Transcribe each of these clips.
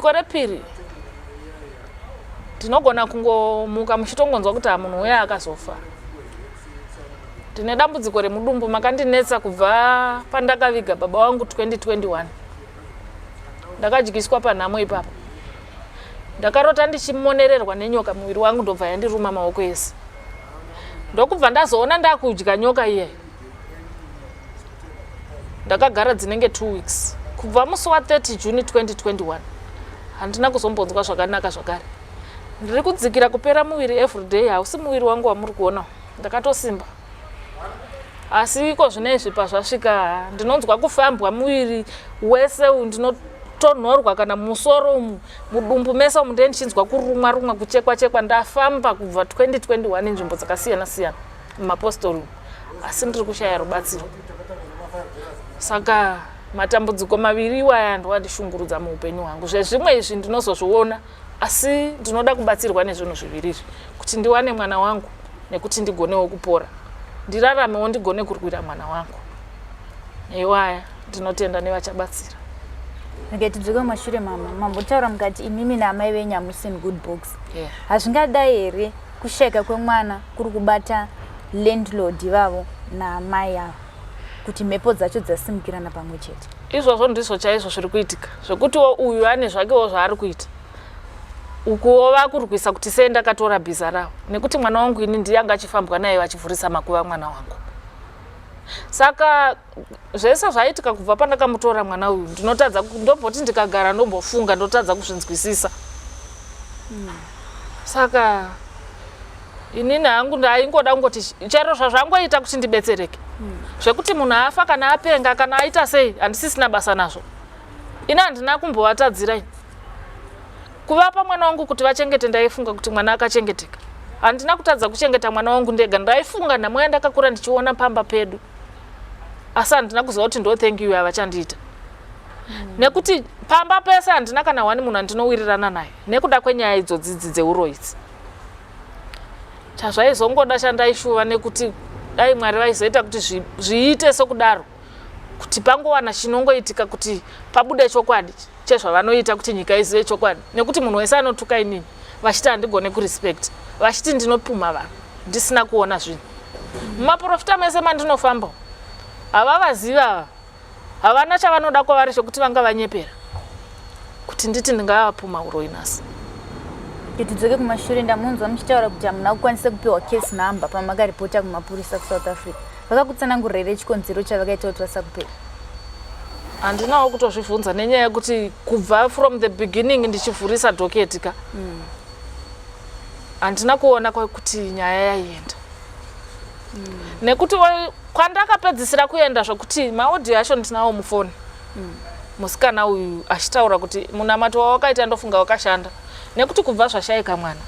gore piri tinogona kungomuka muchitongonzwa kuti munhu uya akazofa. Ndine dambudziko remudumbu makandinetsa kubva pandakaviga baba wangu 2021. Ndakadyiswa panhamo ipapo. Ndakarota ndichimonererwa nenyoka muviri wangu ndobva yandiruma maoko ese. Ndokubva ndazoona ndakudya nyoka iye. Ndakagara dzinenge 2 weeks. Kubva musi wa 30 June 2021. Handina kuzombonzwa zvakanaka zvakare. Ndiri kudzikira kupera muviri everyday, hausi muviri wangu wamuri kuona. Ndakatosimba. Asi iko zvinezvi pazvasvika ndinonzwa kufambwa muviri wese ndinotonhorwa kana musoro mudumbu mese ndichinzwa kurumwa kuchekwa ndafamba kubva 2021 nzvimbo dzakasiyana mumapostori asi ndiri kushaya rubatsiro. Saka matambudziko maviri iwaya ndowandishungurudza muupenyu hwangu. Zvezvimwe izvi ndinozozviona asi ndinoda kubatsirwa nezvinhu zviviri izvi kuti ndiwane mwana wangu nekuti ndigonewo kupora. Ndiraramewo ndigone kurwira mwana wangu. Iwaya ndinotenda nevachabatsira. Tidzoke mashure mama. Mambotaura mukati imimi naamai venyu hamusi in good books. Hazvingadai here kusheka kwemwana kuri kubata landlord ivavo naamai avo kuti mhepo dzacho dzasimukirana pamwe chete? Izvozvo ndizvo chaizvo zviri kuitika. Zvekuti uyu ane zvakewo zvaari kuita. Ukuwo vakurwisa kuti sei ndakatora bhiza rawo nekuti mwana wangu ini ndiye anga achifambwa naye vachivhurisa makuva mwana wangu. Saka zvese zvaitika kubva pandakamutora mwana uyu ndinotadza ndomboti ndikagara ndombofunga ndotadza kuzvinzwisisa. Saka inini hangu ndaingoda kungoti chero zvazvangoita kuti ndibetsereke. Zvekuti munhu afa kana apenga kana aita sei handisisina basa nazvo. Ina handina kumbovatadzira kuvapa mwana wangu kuti vachengete. Ndaifunga kuti mwana akachengeteka. Handina kutadza kuchengeta mwana wangu ndega. Ndaifunga namwe ndakakura ndichiona pamba pedu. Asi handina kuziva kuti ndo thank you avachandiita. Nekuti pamba pese handina kana wani munhu andinowirirana naye nekuda kwenyaya idzodzi dzeuro idzi. Chazvaizongoda chandaishuva nekuti dai Mwari vaizoita kuti zviite sokudaro kuti pangowana chinongoitika kuti pabude chokwadi chezvavanoita kuti nyika izive chokwadi. Nekuti munhu wese anotuka inini vachiti handigone kurespect, vachiti ndinopuma vanhu ndisina kuona zvinhu. Mumaprofita mese mandinofamba havavaziva, havana chavanoda kwavari chokuti vanga vanyepera kuti nditi ndingavapuma uroinasi. Tidzoke kumashure. Ndamunzwa muchitaura kuti hamuna kukwanisa kupiwa case number pamakaripota kumapurisa kuSouth Africa. Vakakutsanangurira here chikonzero chavakaita kuti vasakupera? Handinawo kutozvibvunza nenyaya yekuti kubva from the beginning ndichivhurisa doketi ka. Handina kuona kuti nyaya yaienda. Nekuti kwandakapedzisira kuenda zvokuti maaudio acho ndinawo mufoni. Musikana uyu achitaura kuti munamato wawakaita ndofunga wakashanda. Nekuti kubva zvashaika mwana.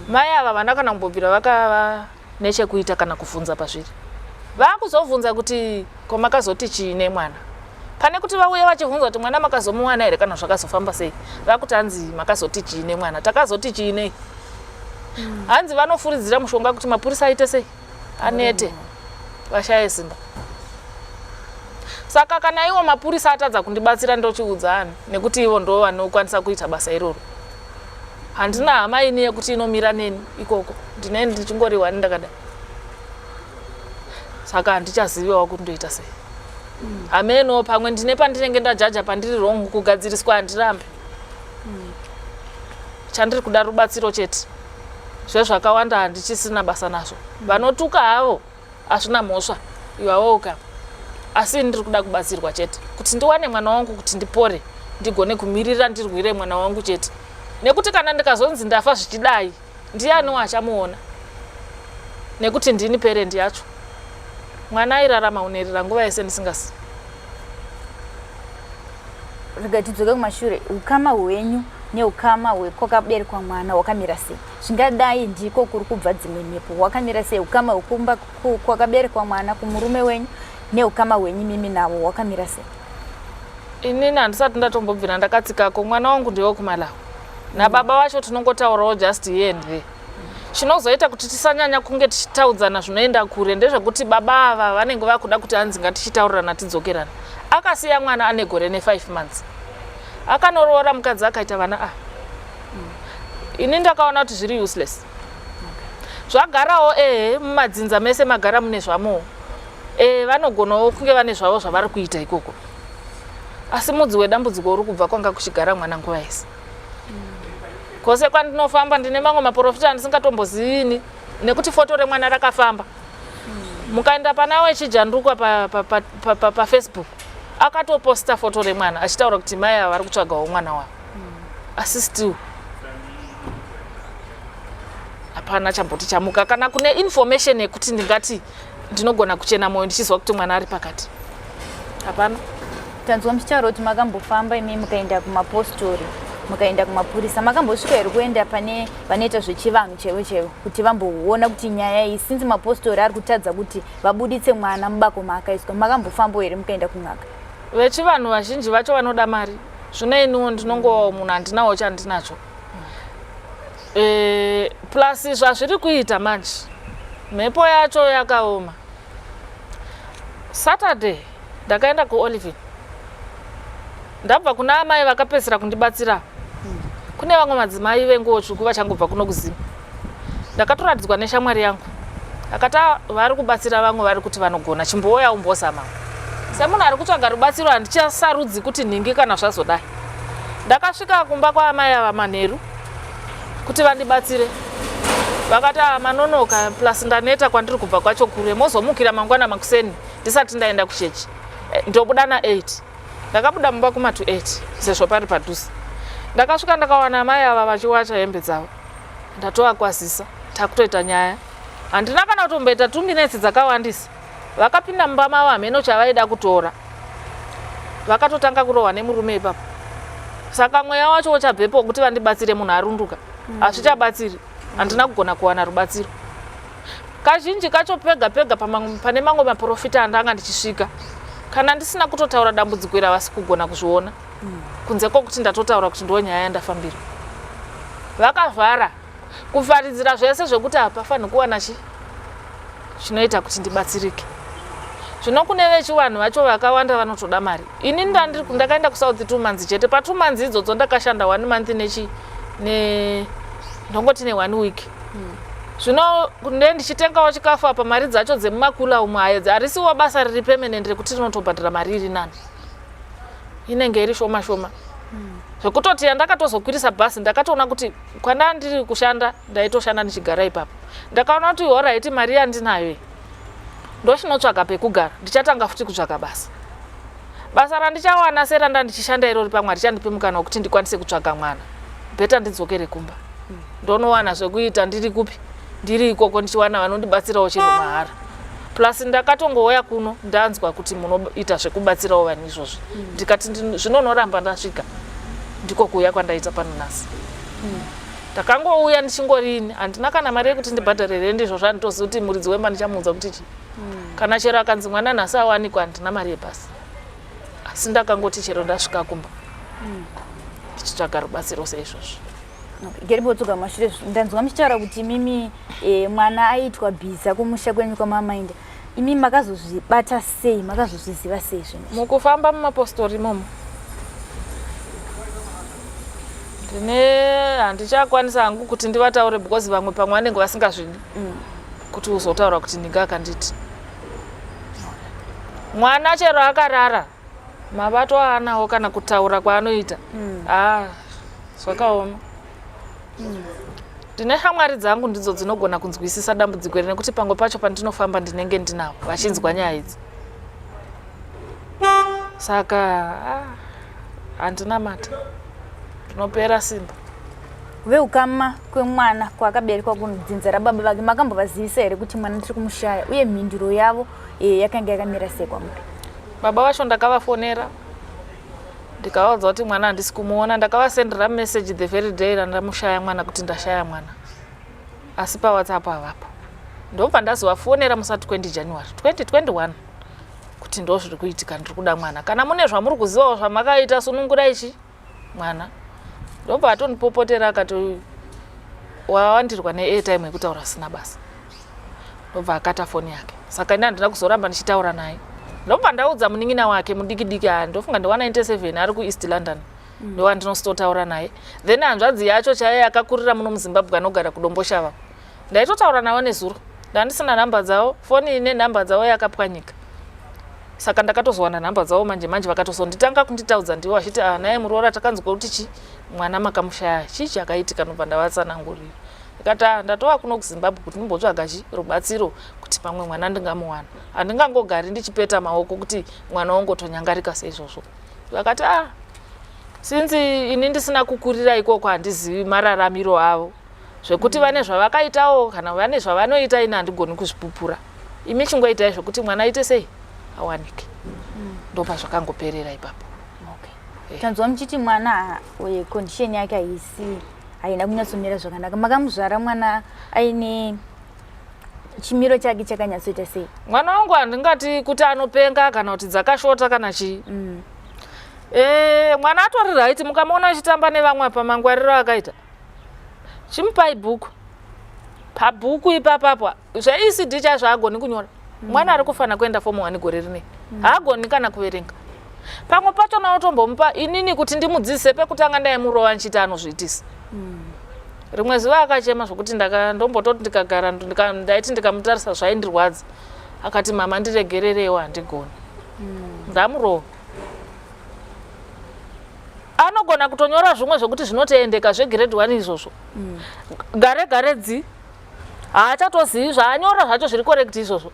Mai ava vana kana kumbobvira vakava nechekuita kana kuvhunza pazviri. Vakuzovhunza kuti komakazoti chiine mwana. Pane kuti vauye vachivhunza kuti mwana makazomuwana here kana zvakazofamba sei. Vakuti hanzi makazoti chiine mwana. Takazoti chiine. Hanzi vanofuridzira mushonga kuti mapurisa aite sei. Anete. Vashaye simba. Saka kana iwo mapurisa atadza kundibatsira ndochiudzana nekuti ivo ndo vanokwanisa kuita basa iroro. Handina hama ini yekuti inomira neni ikoko. Ndine ndichingoriwa ndakadai. Saka handichaziviwa kuti ndoita sei. Ameno pamwe ndine pandinenge ndajaja pandiri wrong kugadziriswa handirambe. Chandiri kuda rubatsiro chete. Zvezvakawanda handichisina basa nazvo. Vanotuka havo hazvina mhosva. Iwawoka. Asi ndiri kuda kubatsirwa chete kuti ndiwane mwana wangu kuti ndipore ndigone kumirira ndirwire mwana wangu chete. Nekuti kana ndikazonzi ndafa zvichidai ndiani wachamuona. Nekuti ndini parent yacho. Mwana airarama unerera nguva yese ndisingasi. Tidzoke kumashure. Ukama hwenyu neukama hwekwakaberekwa mwana hwakamira sei? Zvingadai ndiko kuri kubva dzimwe mhepo. Hwakamira sei ukama hwekumba kwakaberekwa mwana kumurume wenyu neukama hwenyu mimi navo hwakamira sei? Inini handisati ndatombobvira ndakatsikako. Mwana wangu ndiwo kuMalawi. Nababa wacho tinongotaurawo just here and there. Chinozoita kuti tisanyanya kunge tichitaudzana zvinoenda kure ndezvekuti baba ava vanenge vakuda kuti hanzi ngatichitaurirana tidzokerana. Akasiya mwana ane gore ne5 months. Akanorora mukadzi akaita vana ini ndakaona kuti zviri useless. Zvagarawo mumadzinza mese magara mune zvamo. Vanogonawo kunge vane zvavo zvavari kuita ikoko. Asi mudzi wedambudziko uri kubva kwanga kuchigara mwana nguva yese. Kwose kwandinofamba ndine mamwe maprofita andisingatombozivi nekuti foto remwana rakafamba. Mukaenda pana wechijanduka pa Facebook akatoposta foto remwana achitaura kuti mai vari kutsvagawo mwana wavo. Asi still hapana chamboti chamuka kana kune information yekuti ndingati ndinogona kuchena moyo ndichizwa kuti mwana ari pakati. Hapana. Tanzwa muchitaura kuti makambofamba imi mukaenda kumapostori, mukaenda kumapurisa, makambosvika here kuenda pane vanoita zvechivanhu chevo kuti vamboona kuti nyaya iyi sinzi mapostori ari kutadza kuti vabuditse mwana mubako maakaiswa, makambofambawo here mukaenda kun'anga? Vechivanhu vazhinji vacho vanoda mari. Zvino iniwo ndinongovawo munhu handinawo chandinacho. Plus zvazviri kuita manje mhepo yacho yakaoma. Saturday ndakaenda kuOlive. Ndabva kuna amai vakapedzisira kundibatsira. Kune vamwe madzimai venguwo tsvuku vachangobva kuno kuZim. Ndakatoradzwa neshamwari yangu. Akati vari kubatsira vamwe vari kuti vanogona chimbouya umbozama. Semunhu ari kutsvaga rubatsiro handichasarudzi kuti nhingi kana zvazodai. Ndakasvika kumba kwaamai ava manheru kuti vandibatsire. Vakati manonoka plus ndaneta kwandiri kubva kwacho kure mozomukira mangwana makuseni ndisati ndaenda kuchechi. Ndobuda na8. Ndakabuda mumba kuma to 8 sezvo pari padhuze. Ndakasvika ndakawana amai ava vachiwacha hembe dzavo. Ndatovakwazisa takutoita nyaya. Handina kana kutomboita 2 minutes dzakawandisa. Vakapinda mumba mavo hameno chavaida kutora. Vakatotanga kurohwa nemurume ipapo. Saka mweya wacho uchabvepo kuti vandibatsire munhu arunduka. Hazvichabatsiri. Handina kugona kuwana rubatsiro. Kazhinji kacho pega pane mamwe maprofita andanga ndichisvika. Kana ndisina kutotaura dambudziko ravasi kugona kuzviona. Kunze kwokuti ndatotaura kuti ndo nyaya yandafambira. Vakavhara kuvharidzira zvese zvokuti hapafanhi kuwana chinoita kuti ndibatsirike. Zvino kune vechivanhu vacho vakawanda vanotoda mari. Ini ndakaenda kuSouth 2 months chete. Pa 2 months idzodzo ndakashanda 1 month ndongoti ne1 week. Zvino ndichitengawo chikafu apa mari dzacho dzemumakula umwe harisiwo basa riri permanent rekuti rinotobhadhara mari iri nani. Inenge iri shoma. Zvekutoti ndakatozokwirisa bhasi ndakatoona kuti kwanda ndiri kushanda ndaitoshanda ndichigara ipapo. Ndakaona kuti alright mari yandinayo ndochinotsvaga pekugara ndichatanga futi kutsvaga basa. Basa randichawana seranda ndichishanda iro ripamwe richandipe mukana wekuti ndikwanise kutsvaga mwana. Beta ndidzokere kumba. Ndonowana zvekuita ndiri kupi? Ndiri ikoko ndichiwana vanondibatsirawo chero mahara. Plus ndakatongouya kuno ndanzwa kuti munoita zvekubatsirawo vanhu izvozvi. Ndikati zvinonoramba ndasvika. Ndiko kuuya kwandaita pano nhasi. Ndakangouya ndichingorini handina kana mari yekuti ndibhadhare rent izvo zvanditoziva kuti muridzi wemba ndichamuudza kuti kana chero akanzi mwana nhasi awanikwa handina mari yebhasi. Asi ndakangoti chero ndasvika kumba ndichitsvaga rubatsiro seizvozvo. Geribotsoka mashure ndanzwa muchitaura kuti mimi mwana aitwa bhiza kumusha kwenyu kwamamainda. Imi makazozvibata sei, makazozviziva sei zvinhu? Mukufamba mumapostori imomo. Handichakwanisa hangu kuti ndivataure because vamwe pamwe vanenge vasingazvidi kuti uzotaura kuti ndinga akanditi. Mwana chero akarara mavato aanawo kana kutaura kwaanoita. Zvakaoma. Ndine shamwari dzangu ndidzo dzinogona kunzwisisa dambudziko iri nekuti pamwe pacho pandinofamba ndinenge ndinawo vachinzwa nyaya idzi. Saka handina mata. Ndinopera simba. Veukama kwemwana kwakaberekwa kunodzinza rababa vake makambovazivisa here kuti mwana tiri kumushaya uye mhinduro yavo yakanga yakamira sei kwamuri? Baba vacho ndakavafonera ndikavaudza kuti mwana handisi kumuona. Ndakavasendera message the very day randamushaya mwana kuti ndashaya mwana. Asi paWhatsApp havapo. Ndobva ndazovafonera musati 20 January 2021 kuti ndo zviri kuitika ndiri kuda mwana. Kana mune zvamuri kuzivawo zvamakaita sunungurai mwana. Ndobva atondipopotera akati wawandirwa ne-airtime yekutaura sina basa. Ndobva akata foni yake. Saka ina handina kuzoramba ndichitaura naye. Ndobva ndaudza munin'ina wake mudiki-diki ndofunga ndi 197 ari kuEast London. ndowandinostotaura naye. Then hanzvadzi yacho chaiye akakurira muno muZimbabwe anogara kudomboshava, ndaitotaura navo nezuro, ndandisina nhamba dzavo, foni ine nhamba dzavo yakapwanyika. Saka ndakatozowana nhamba dzavo manje vakatozonditanga kunditaudza ndivo vachiti naye muroora takanzwa kuti chi mwana makamushaya chii chakaitika, nobva ndavatsanangurira. Ndikati ndatova kuno kuZimbabwe kuti ndimbotsvaga rubatsiro kuti pamwe mwana ndingamuwana, handingangogari ndichipeta maoko kuti mwana wangotonyangarika seizvozvo. Vakati sinzi ini ndisina kukurira ikoko handizivi mararamiro avo, zvekuti vane zvavakaitawo kana vane zvavanoita ine handigoni kuzvipupura. Imi chingoitai zvokuti mwana aite sei awanike. Ndopa zvakangoperera ipapo. Tanzwa muchiti mwana condition yake haina kunyatsomira zvakanaka. Makamuzvara mwana aine chimiro chake chakanyatsoita sei? Mwana wangu handingati kuti anopenga kana kuti dzakashota kana chii. Mwana atori right, mukamona achitamba nevamwe pamangwariro akaita, chimupai bhuku. Pabhuku ipapapo zveECD chaizvo haagoni kunyora. Mwana ari kufana kuenda form 1 gore rinei, haagoni kana kuverenga. Pamwe pacho nautombomupa inini kuti ndimudzidzise pekutanga ndaimurova nchiti anozviitisa. Rimwe zuva akachema zvokuti ndombototi ndikagara ndaiti ndikamutarisa zvaindirwadza, akati mama ndiregererewo handigoni. Ndamurova. Anogona kutonyora zvimwe zvokuti zvinotoendeka zvegrade 1 izvozvo. Gare dzi haachatozivi zvaanyora zvacho zviri correct izvozvo.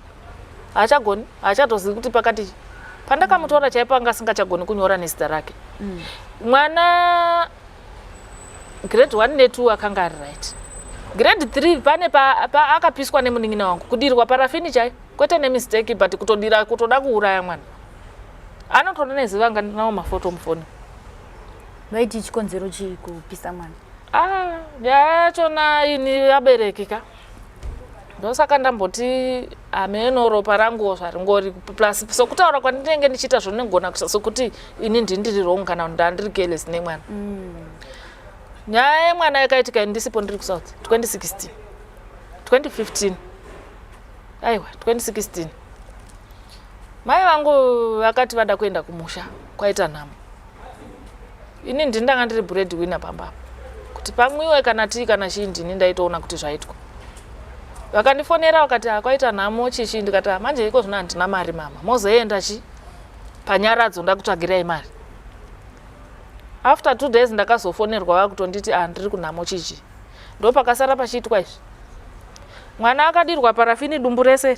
Haachagoni, haachatozivi kuti pakati. Pandakamutora chaipo anga asingachagoni kunyora nezita rake. Mwana grade 1 ne2 akanga ari right. Grade 3 pane akapiswa nemunin'ina wangu kudirwa parafini chai, kwete nemistake but kutoda kuuraya mwana. Anotoda neziva anga ndinawo mafoto mufoni. Vaiti chikonzero chii kupisa mwana? Nyaya yachona ini aberekika. Ndosaka ndamboti ameno ropa rangu zvaringori plus sokutaura kwandinenge ndichiita zvonengona kusa sokuti ini ndiri wrong kana ndandiri careless nemwana. Nyaya yemwana yakaitika ndisipo ndiri kuSouth 2016. 2015. Aiwa 2016. Mai vangu vakati vada kuenda kumusha kwaita nhamo. Ini ndindanga ndiri breadwinner pamba. Kuti pamwiwe kana tii kana chii ndini ndaitoona kuti zvaitwa. Vakandifonera vakati kwaita nhamo chichi, ndikati manje iko zvino handina mari mama. Mozoenda chi panyaradzo ndakutsvagirai mari. After 2 days ndakazofonerwa vakutonditi ndiri kunhamo chichi. Ndo pakasara pachiitwa izvi. Mwana akadirwa parafini dumbu rese.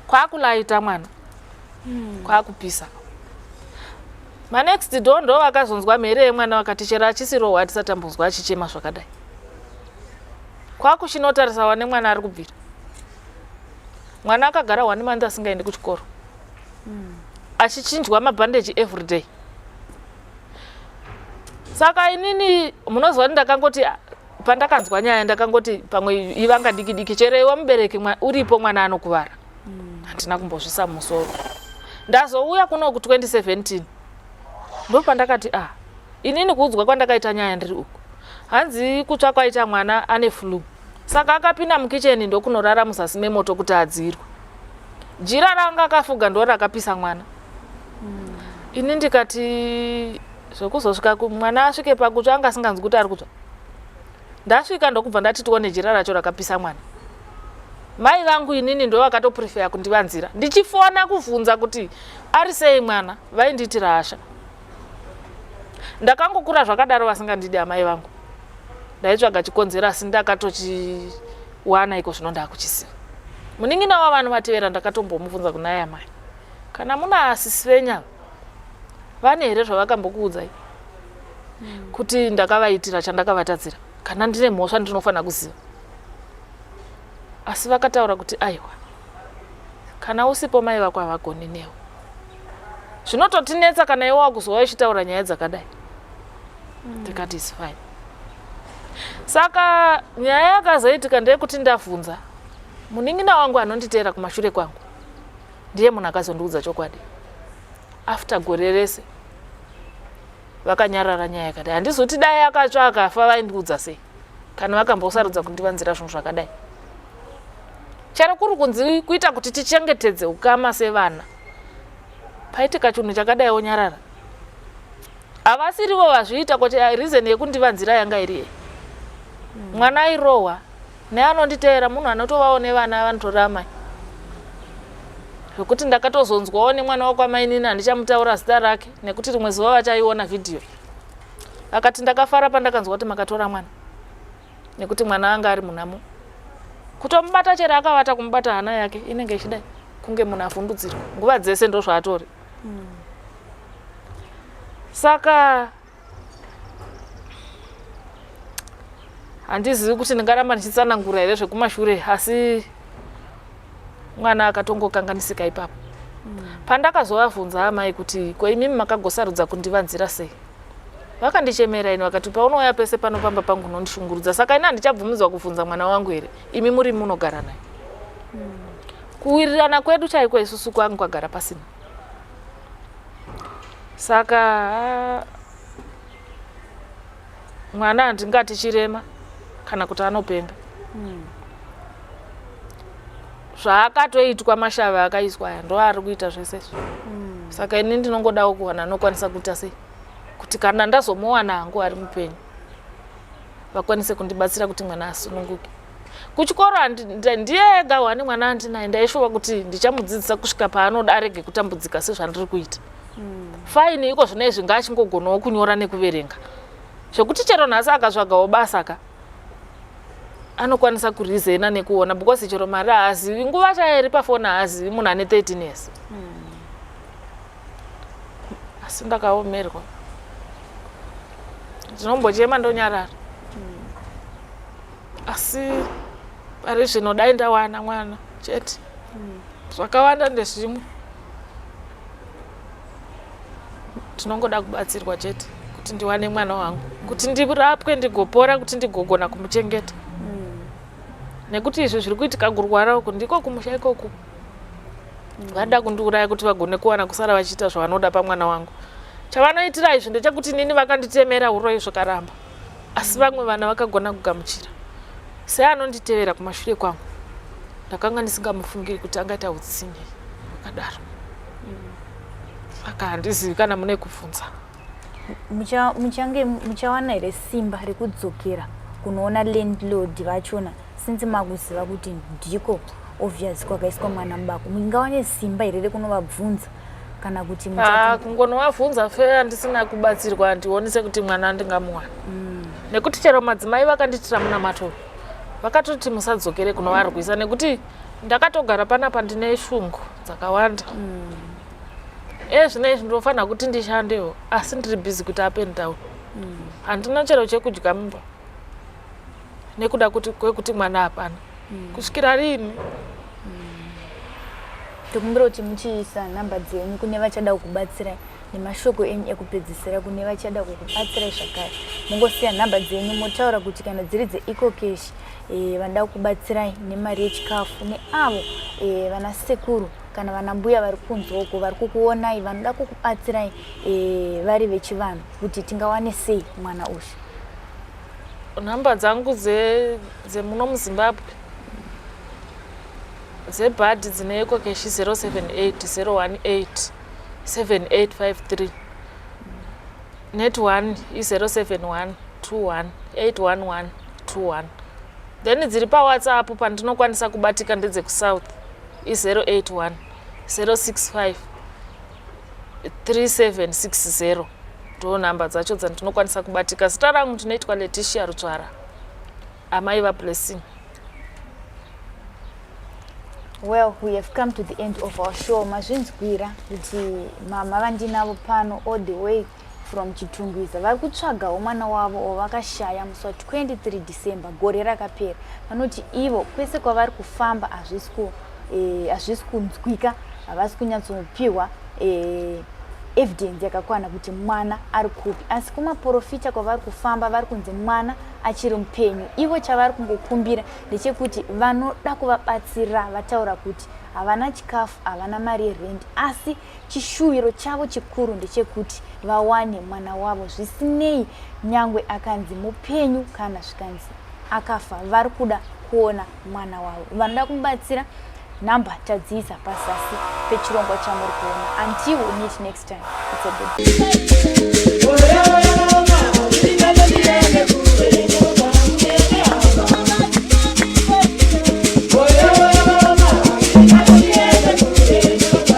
Kwakulaita mwana. Kwakupisa. Next door ndo vakazonzwa mhere yemwana vakati chera achisiro hatisati tambonzwa achichema zvakadai. Kwakuchinotarisa nemwana ari kubvira. Mwana akagara 1 month asingaendi kuchikoro. Achichinjwa mabhandeji every day. Saka inini munozwa ndakangoti pandakanzwa nyaya ndakangoti pamwe ivanga diki chero iwe mubereki uripo mwana anokuvara. Handina kumbozvisa musoro. Ndazouya kuno ku 2017. Ndo pandakati inini kuudzwa kwandakaita nyaya ndiri uku. Hanzi kutsvakwa aita mwana ane flu. Saka akapinda mukicheni ndokunorara muzasi memoto kuti adzirwe. Jira ranga akafuga ndo rakapisa mwana. Ini ndikati zvokuzosvika mwana asvike pakutsva anga asinganzwi kuti ari kutsva. Ndasvika ndokubva ndati tione jira racho rakapisa mwana. Mai vangu inini ndo vakatoprefer kundivanzira. Ndichifona kuvhunza kuti ari sei mwana, vainditi rasha. Ndakangokura zvakadaro vasingandidi amai vangu. Ndaitsvaga chikonzero asi ndakatochiwana iko zvino ndakuchisiva. Munin'ina wavanhu vatevera ndakatombomubvunza kunaya mai. Kana muna asisi venyu vane here zvavakambokuudzai kuti ndakavaitira chandakavatadzira kana ndine mhosva ndinofanira kuziva. Asi vakataura kuti aiwa kana usipo mai vako havagoni newe. Zvinototinetsa kana iwe wakuzova uchitaura nyaya dzakadai. Ndikati is fine. Saka nyaya yakazoitika ndeyekuti ndavhunza munin'ina wangu anonditeera kumashure kwangu ndiye munhu akazondiudza chokwadi. After gore rese vakanyarara nyaya yakadai. Handizoti dai akatsva akafa vaindiudza sei kana vakambosarudza kundivanzira zvinhu zvakadai. Chero kuri kunzi kuita kuti tichengetedze ukama sevana, paitika chinhu chakadai onyarara. avasirivo vazviita kuti reason yekundivanzira yanga iri mwana airohwa neanonditeera munhu anotovawo nevana vanotorama zvekuti ndakatozonzwawo nemwana wakwamainini handichamutaura zita rake nekuti rimwe zuva vachaiona vhidhiyo akati ndakafara pandakanzwa kuti makatora mwana nekuti mwana anga ari munhamo kutomubata chero akavata kumubata hana yake inenge ichidai kunge munhu avhundudzirwa nguva dzese ndo zvaatori saka handizivi kuti ndingaramba ndichitsanangura here zvekumashure asi mwana akatongokanganisika ipapo pandakazovabvunza amai kuti koimimi makagosarudza kundivanzira sei vakandichemera ini vakati paunouya pese panopamba pangu nondishungurudza saka ina handichabvumidzwa kubvunza mwana wangu here imi muri munogara naye kuwirirana kwedu chaiko isusu kwangu kwagara pasina saka mwana handingati chirema kana kuti anopemba zvaakatoitwa mashava akaiswa aya ndo ari kuita zvese saka ini ndinongodawo kuwana anokwanisa kuita sei kuti kana ndazomuwana hangu ari mupenyu vakwanise kundibatsira kuti mwana asununguke kuchikoro ndiye ega wani mwana andinaye ndaishuva kuti ndichamudzidzisa kusvika paanoda arege kutambudzika sezvandiri kuita faini iko zvinezvi ngaachingogonawo kunyora nekuverenga zvekuti chero nhasi akatsvagawo basa ka anokwanisa kurizena nekuona because chero mari haazivi nguva chairi pafoni haazivi munhu ane 13 years asi ndakaomerwa ndinombochema ndonyarara asi pari zvino dai ndawana mwana chete zvakawanda ndezvimwe tinongoda kubatsirwa chete kuti ndiwane mwana wangu kuti ndirapwe ndigopora kuti ndigogona kumuchengeta nekuti izvi zviri kuitika kurwara uku ndiko kumusha ikoko vada kundiuraya kuti vagone kuwana kusara vachiita zvavanoda pamwana wangu chavanoitira izvi ndechekuti nini vakanditemera uro izvo karamba asi vamwe vana vakagona kugamuchira seanonditevera kumashure kwangu ndakanga ndisingamufungiri kuti angaita utsinye akadaro saka handizivi kana mune kubvunza muchawana here simba rekudzokera kunoona landlord vachona since makuziva kuti ndiko obvious kwakaiswa mwana mubako mungawane simba here rekunovabvunza kana kuti kungonovabvunza fe handisina kubatsirwa ndionese kuti mwana ndingamuwana nekuti chero madzimai vakanditira muna matoro vakatoti musadzokere kunovarwisa nekuti ndakatogara panapa ndine shungu dzakawanda zvinezvi ndinofanira kuti ndishandewo asi ndiri busy kuti up and down handina chero chekudya mumba nekuda kwekuti mwana hapana kusvikira rini tokumbira kuti muchiisa nhamba dzenyu kune vachada kukubatsirai nemashoko enyu ekupedzisira kune vachada kukubatsirai zvakare mungosiya nhamba dzenyu motaura kuti kana dziri dzeecocash vanoda kukubatsirai nemari yechikafu neavo vana sekuru kana vana mbuya vari kunzwa uko vari kukuonai vanoda kukubatsirai vari vechivanhu kuti tingawane sei mwana uyu nhamba dzangu dzemuno muzimbabwe dzebhadhi dzine ekokeshi 078-018-7853 net 1 i071-21-811-21 then dziri pawhatsapp pandinokwanisa kubatika ndedzekusouth i081-065-3760 ndo nhamba dzacho dzandinokwanisa kubatika zita rangu ndinoitwa Leticia Rutsvara amai vablessing. Well, we have come to the end of our show. Mazvinzwira kuti mama vandinavo pano all the way from Chitungwiza vari kutsvagawo mwana wavo wavakashaya musi wa23 December gore rakapera. Vanoti ivo kwese kwavari kufamba hazvisi kunzwika, havasi kunyatsopiwa evidence yakakwana kuti mwana ari kupi, asi kumaprofita kwavari kufamba vari kunzi mwana achiri mupenyu. Ivo chavari kungokumbira ndechekuti vanoda kuvabatsira, vataura kuti havana chikafu, havana mari yerent, asi chishuwiro chavo chikuru ndechekuti vawane mwana wavo zvisinei nyangwe akanzi mupenyu kana zvikanzi akafa, vari kuda kuona mwana wavo. Vanoda kumubatsira, nhamba tadziisa pasasi pechirongwa chamuri kuona. Until we meet next time, it's a good day.